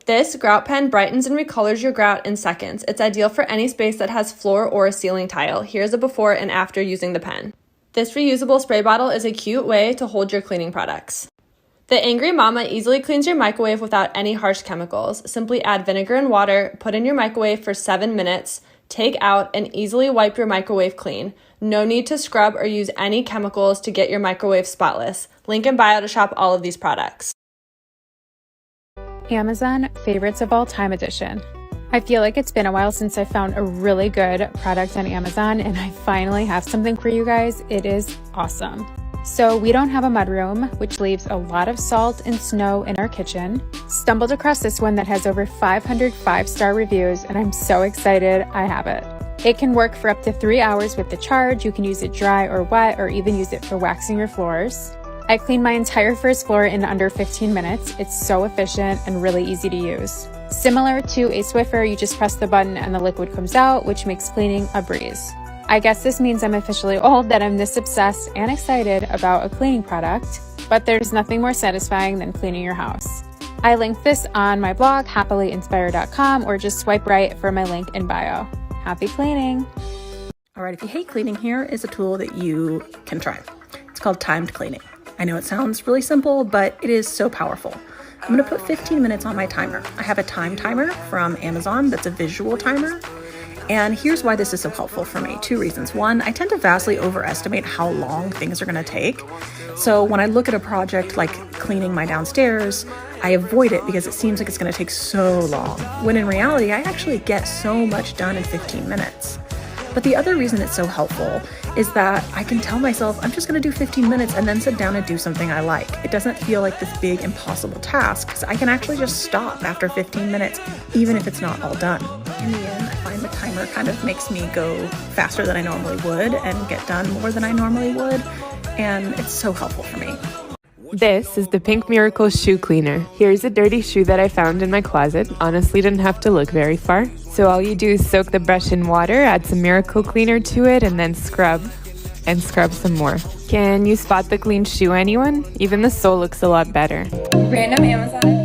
This grout pen brightens and recolors your grout in seconds. It's ideal for any space that has floor or a ceiling tile. Here's a before and after using the pen. This reusable spray bottle is a cute way to hold your cleaning products. The Angry Mama easily cleans your microwave without any harsh chemicals. Simply add vinegar and water, put in your microwave for 7 minutes, take out, and easily wipe your microwave clean. No need to scrub or use any chemicals to get your microwave spotless. Link in bio to shop all of these products. Amazon Favorites of All Time Edition. I feel like it's been a while since I found a really good product on Amazon, and I finally have something for you guys. It is awesome. So we don't have a mudroom, which leaves a lot of salt and snow in our kitchen. Stumbled across this one that has over 500 5-star reviews, and I'm so excited I have it. It can work for up to 3 hours with the charge. You can use it dry or wet, or even use it for waxing your floors. I cleaned my entire first floor in under 15 minutes. It's so efficient and really easy to use. Similar to a Swiffer, you just press the button and the liquid comes out, which makes cleaning a breeze. I guess this means I'm officially old that I'm this obsessed and excited about a cleaning product, but there's nothing more satisfying than cleaning your house. I linked this on my blog, happilyinspired.com, or just swipe right for my link in bio. Happy cleaning! All right, if you hate cleaning, here is a tool that you can try. It's called timed cleaning. I know it sounds really simple, but it is so powerful. I'm gonna put 15 minutes on my timer. I have a time timer from Amazon that's a visual timer. And here's why this is so helpful for me. 2 reasons. 1, I tend to vastly overestimate how long things are gonna take. So when I look at a project like cleaning my downstairs, I avoid it because it seems like it's gonna take so long. When in reality, I actually get so much done in 15 minutes. But the other reason it's so helpful is that I can tell myself I'm just gonna do 15 minutes and then sit down and do something I like. It doesn't feel like this big impossible task because I can actually just stop after 15 minutes, even if it's not all done. In the end, I find the timer kind of makes me go faster than I normally would and get done more than I normally would, and it's so helpful for me. This is the Pink Miracle Shoe Cleaner. Here's a dirty shoe that I found in my closet. Honestly, didn't have to look very far. So all you do is soak the brush in water, add some Miracle Cleaner to it, and then scrub. And scrub some more. Can you spot the clean shoe, anyone? Even the sole looks a lot better. Random Amazon